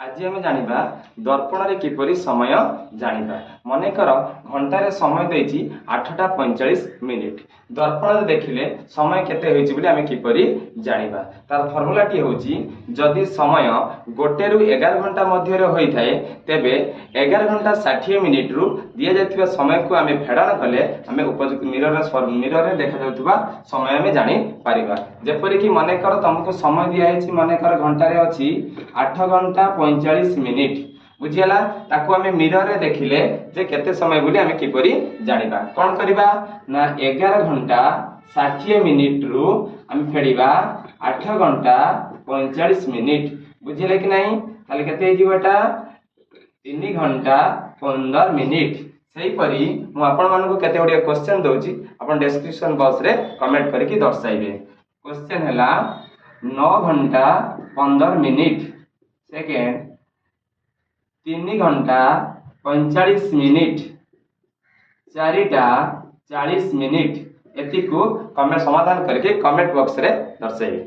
आज आम जाना दर्पण रे किपरि समय जानिबा। मनेकर घंटार समय देछि 8:45 दर्पण देखिले समय केते होइछि बोली आमे किपरि जानिबा। तार फॉर्मूला टी होछि जदि समय 1 रु 11 घंटा मध्य रे होई थाए तेबे 11 घंटा 60 मिनिट रु दिया जायतिबा समय को आमे फेडाण कले आमे उपयुक्त मिरर रे देखा जाउतबा समय आमे जानि परिबा। जेपरि कि मनेकर तुमको समय दिया हेछि मनेकर घंटा रे अछि 8 घंटा 45 मिनिट बुझियला ताको आमे मिरर रे देखिले जे केते समय बोली आमे किपरि जानिबा। कोन करिबा ना 11 घंटा 60 मिनिट रु आमे फेडिबा 8 घंटा 45 मिनिट बुझिले कि नहीं। ताले केते हे जिवटा 3 घंटा 15 मिनिट। सही परी मु आपण मानको केते ओडिया क्वेश्चन दोछि आपण डिस्क्रिप्शन बॉक्स रे कमेंट करके दर्शाइबे। क्वेश्चन हला 9 घंटा 15 मिनिट सेकेंड 3 घंटा 45 मिनिट 4टा 40 मिनिट एति को कमेंट समाधान करके कमेंट बॉक्स रे दर्शाइबे।